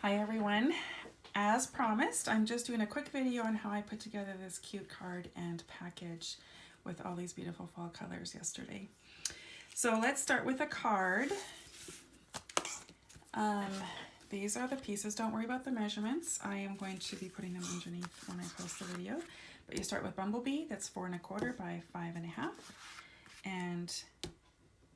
Hi everyone. As promised, I'm just doing a quick video on how I put together this cute card and package with all these beautiful fall colors yesterday. So let's start with a card. These are the pieces. Don't worry about the measurements. I am going to be putting them underneath when I post the video. But you start with Bumblebee, that's 4 1/4 by 5 1/2, and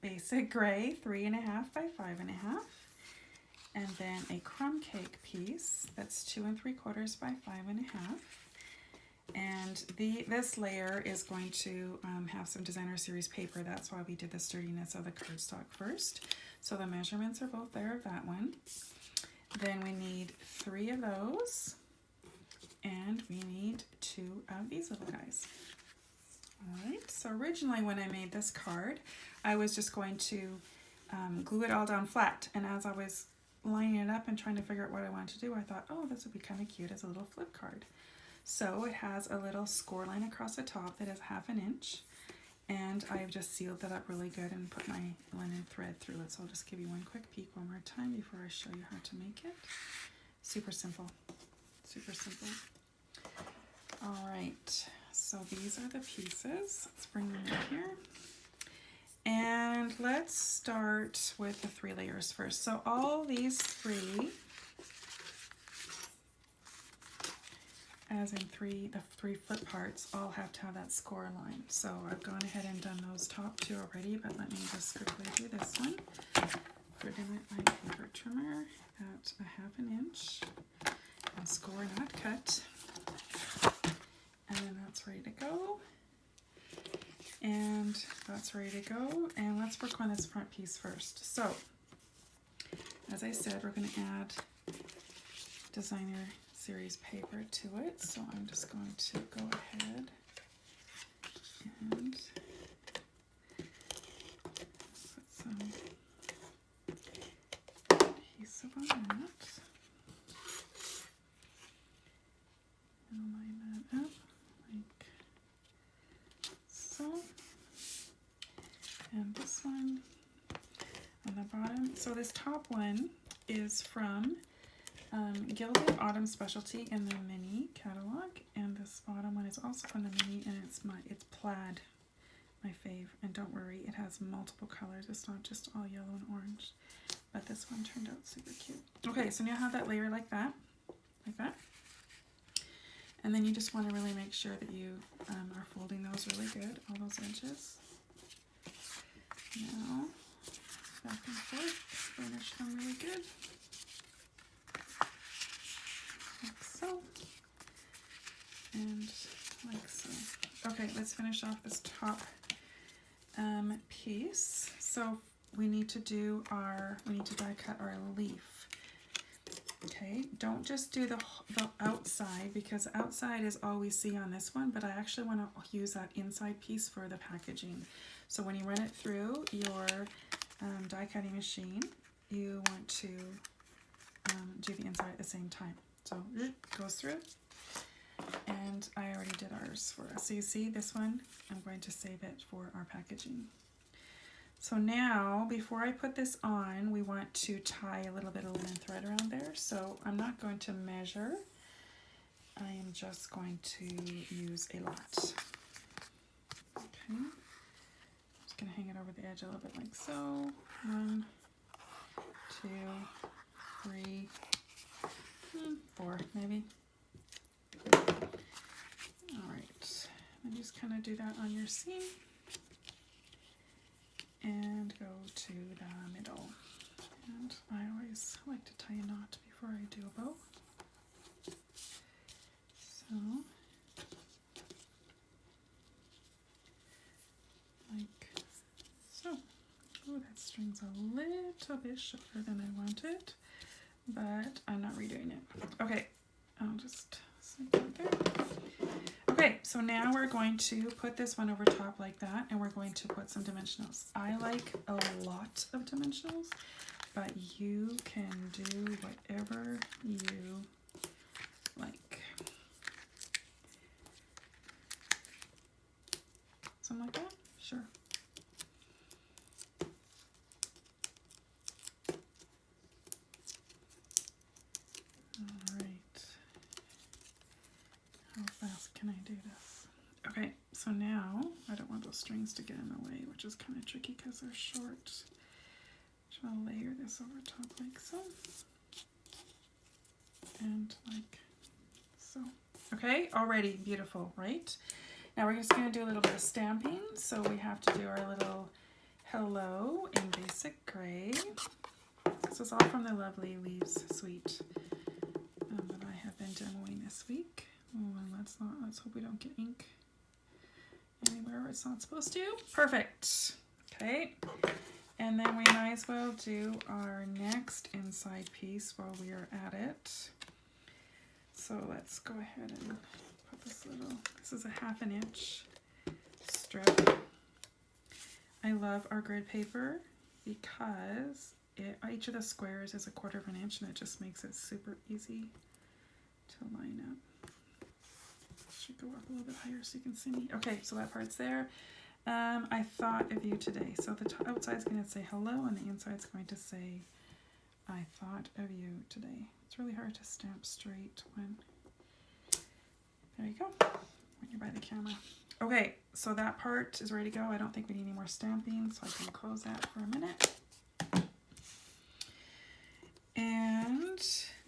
basic gray, 3 1/2 by 5 1/2. And then a crumb cake piece that's 2 3/4 by 5 1/2. And this layer is going to have some designer series paper. That's why we did the sturdiness of the cardstock first. So the measurements are both there of that one. Then we need 3 of those, and we need 2 of these little guys. All right, so originally when I made this card, I was just going to glue it all down flat, and as I was lining it up and trying to figure out what I wanted to do, I thought, oh, this would be kind of cute as a little flip card. So it has a little score line across the top that is 1/2 inch, and I've just sealed that up really good and put my linen thread through it. So I'll just give you one quick peek one more time before I show you how to make it. Super simple, super simple. All right, so these are the pieces. Let's bring them in here. And let's start with the 3 layers first. So all these 3, as in the 3 flip parts, all have to have that score line. So I've gone ahead and done those top 2 already, but let me just quickly do this one. Put it in my paper trimmer at 1/2 inch and score not cut. And then that's ready to go. And that's ready to go. And let's work on this front piece first. So, as I said, we're going to add designer series paper to it. So I'm just going to go ahead and put some adhesive on that. And line that up like so. And this one on the bottom. So this top one is from Gilded Autumn Specialty in the mini catalog, and this bottom one is also from the mini, and it's plaid, my fave. And don't worry, it has multiple colors. It's not just all yellow and orange, but this one turned out super cute. Okay, so now I have that layer like that, and then you just want to really make sure that you are folding those really good, all those edges. Now, back and forth, finish them really good. Like so, and like so. Okay, let's finish off this top piece. So we need to die cut our leaf. Okay, don't just do the outside, because the outside is all we see on this one, but I actually want to use that inside piece for the packaging. So when you run it through your die cutting machine, you want to do the inside at the same time. So it goes through, and I already did ours for us. So you see this one, I'm going to save it for our packaging. So now, before I put this on, we want to tie a little bit of linen thread around there. So I'm not going to measure. I am just going to use a lot. Okay. Just going to hang it over the edge a little bit like so. 1, 2, 3, 4 maybe. All right. And just kind of do that on your seam. And go to the middle. And I always like to tie a knot before I do a bow. So, like so. Oh, that string's a little bit shorter than I wanted, but I'm not redoing it. Okay, I'll just stick that there. Okay, so now we're going to put this one over top like that, and we're going to put some dimensionals. I like a lot of dimensionals, but you can do whatever you like. Something like that? Sure. So now, I don't want those strings to get in the way, which is kind of tricky because they're short. So I'll layer this over top like so. And like so. Okay, already beautiful, right? Now we're just going to do a little bit of stamping. So we have to do our little hello in basic gray. This is all from the Lovely Leaves Suite that I have been demoing this week. Oh, and let's hope we don't get ink anywhere where it's not supposed to. Perfect. Okay. And then we might as well do our next inside piece while we are at it. So let's go ahead and put this is a 1/2 inch strip. I love our grid paper because each of the squares is 1/4 inch and it just makes it super easy to line up. Should go up a little bit higher so you can see me. Okay, so that part's there. I thought of you today. So the outside's going to say hello and the inside's going to say I thought of you today. It's really hard to stamp straight when, there you go, when you're by the camera. Okay, so that part is ready to go. I don't think we need any more stamping, so I can close that for a minute. And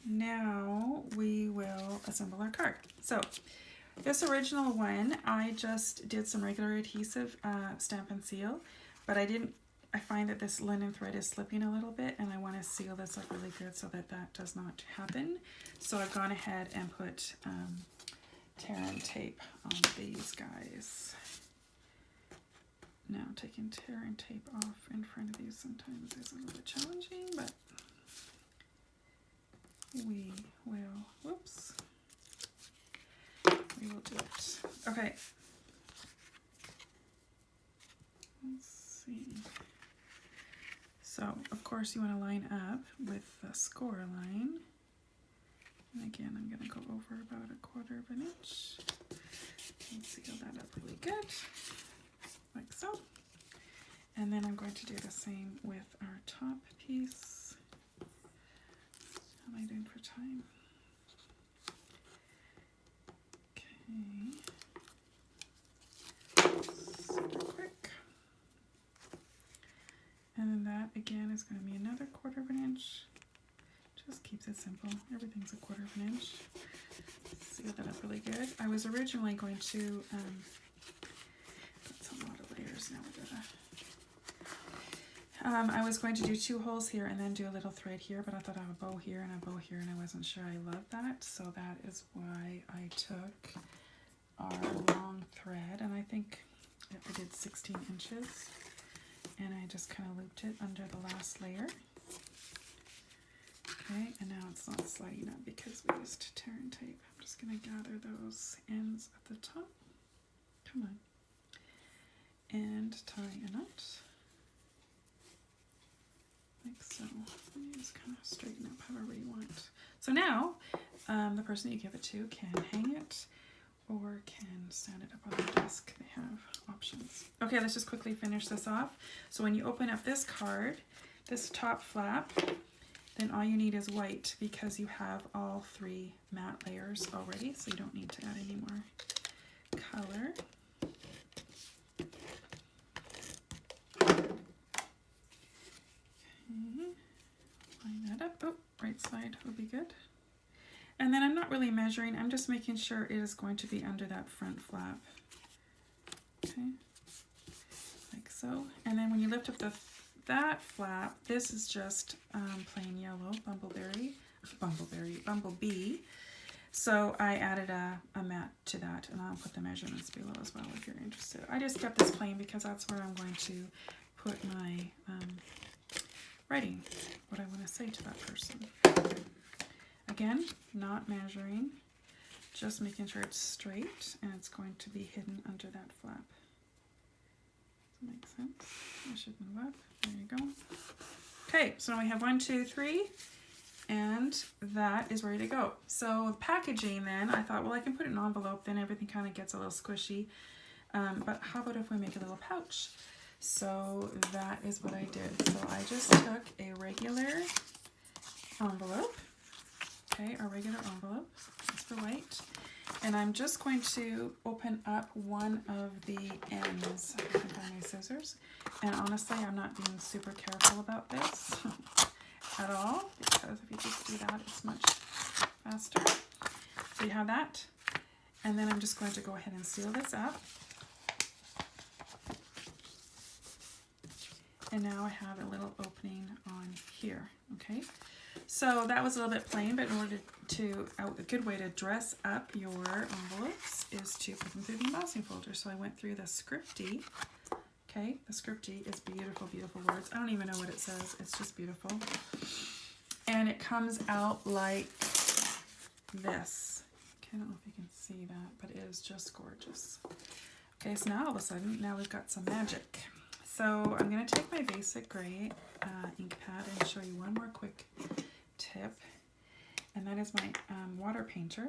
now we will assemble our card. So this original one, I just did some regular adhesive stamp and seal, but I find that this linen thread is slipping a little bit and I want to seal this up really good so that that does not happen. So I've gone ahead and put tear and tape on these guys. Now taking tear and tape off in front of these sometimes is a little bit challenging, but we will, whoops, we will do it. Okay, let's see. So, of course, you want to line up with the score line. And again, I'm going to go over about 1/4 inch and seal that up really good, like so. And then I'm going to do the same with our top piece. How am I doing for time? Okay. Super quick. And then that again is going to be another 1/4 inch. Just keeps it simple. Everything's 1/4 inch. Seal that up really good. I was originally going to that's a lot of layers now. I was going to do 2 holes here and then do a little thread here, but I thought I would bow here and a bow here, and I wasn't sure I loved that, so that is why I took our long thread, and I think I did 16 inches, and I just kind of looped it under the last layer. Okay, and now it's not sliding up because we used tear and tape. I'm just going to gather those ends at the top. Come on. And tie a knot. Like so. You just kind of straighten up however you want. So now, the person you give it to can hang it or can stand it up on the desk. They have options. Okay, let's just quickly finish this off. So when you open up this card, this top flap, then all you need is white because you have all 3 matte layers already, so you don't need to add any more color. Okay, line that up. Oh, right side would be good. And then I'm not really measuring, I'm just making sure it is going to be under that front flap. Okay, like so. And then when you lift up that flap, this is just plain yellow, bumblebee. So I added a matte to that, and I'll put the measurements below as well if you're interested. I just kept this plain because that's where I'm going to put my writing, what I want to say to that person. Again, not measuring, just making sure it's straight and it's going to be hidden under that flap. Does that make sense? I should move up. There you go. Okay, so now we have 1, 2, 3, and that is ready to go. So the packaging then, I thought, well, I can put it in an envelope, then everything kind of gets a little squishy. But how about if we make a little pouch? So that is what I did. So I just took a regular envelope. Okay, a regular envelope. It's for white. And I'm just going to open up one of the ends. I can find my scissors. And honestly, I'm not being super careful about this at all, because if you just do that, it's much faster. So you have that. And then I'm just going to go ahead and seal this up. And now I have a little opening on here, okay? So that was a little bit plain, but in order to, a good way to dress up your envelopes is to put them through the embossing folder. So I went through the Scripty, okay? The Scripty is beautiful, beautiful words. I don't even know what it says. It's just beautiful. And it comes out like this. Okay, I don't know if you can see that, but it is just gorgeous. Okay, so now all of a sudden, now we've got some magic. So I'm going to take my basic gray ink pad and show you one more quick tip. And that is my water painter,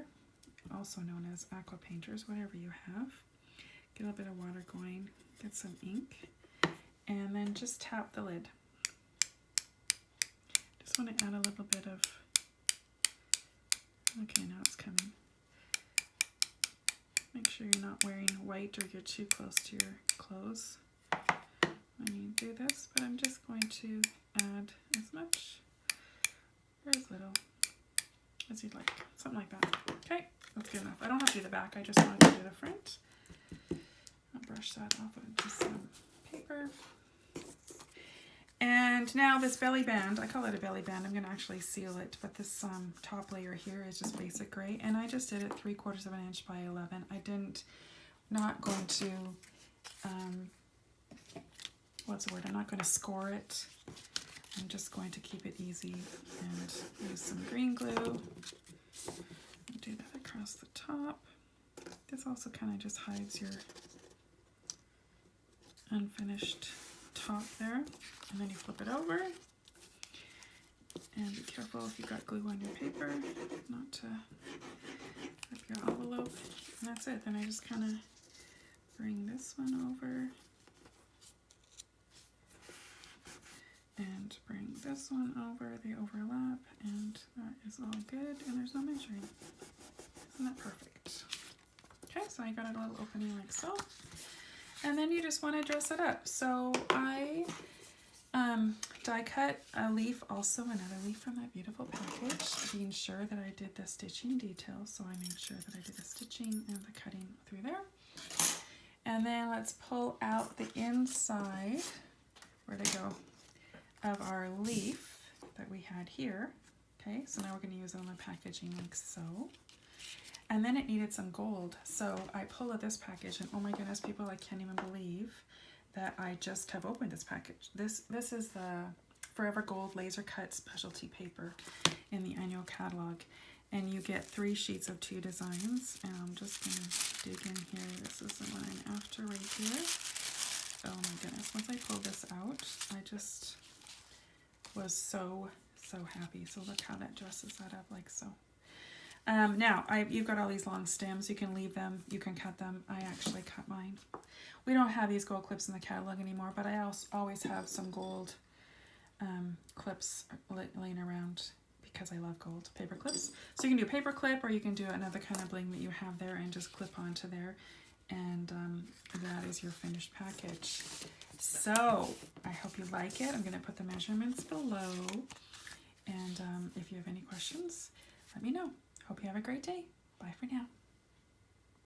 also known as aqua painters, whatever you have. Get a little bit of water going, get some ink, and then just tap the lid. Just want to add a little bit of, okay, now it's coming. Make sure you're not wearing white or you're too close to your clothes when you do this, but I'm just going to add as much or as little as you'd like, something like that. Okay, that's good enough. I don't have to do the back, I just want to do the front. I'll brush that off with some paper. And now this belly band, I call it a belly band, I'm going to actually seal it, but this top layer here is just basic gray, and I just did it 3/4 of an inch by 11. I didn't, not going to, what's the word, I'm not going to score it. I'm just going to keep it easy and use some green glue. And do that across the top. This also kind of just hides your unfinished top there. And then you flip it over. And be careful if you've got glue on your paper, not to rip your envelope. And that's it. Then I just kind of bring this one over. And bring this one over, they overlap, and that is all good, and there's no measuring. Isn't that perfect? Okay, so I got a little opening like so. And then you just want to dress it up. So I die cut a leaf, also another leaf from that beautiful package, being sure that I did the stitching details. So I made sure that I did the stitching and the cutting through there. And then let's pull out the inside, where'd it go, of our leaf that we had here. Okay, so now we're going to use it on the packaging like so. And then it needed some gold, so I pull out this package, and oh my goodness, people, I can't even believe that I just have opened this package. This is the Forever Gold laser cut specialty paper in the annual catalog, and you get 3 sheets of 2 designs. And I'm just going to dig in here. This is the one I'm after right here. Oh my goodness, once I pulled this out, I just was so happy. So look how that dresses that up like so. Now you've got all these long stems. You can leave them, you can cut them. I actually cut mine. We don't have these gold clips in the catalog anymore, but I also always have some gold clips laying around because I love gold paper clips. So you can do a paper clip, or you can do another kind of bling that you have there and just clip onto there, and that is your finished package. So I hope you like it. I'm going to put the measurements below, and if you have any questions, let me know. Hope you have a great day. Bye for now.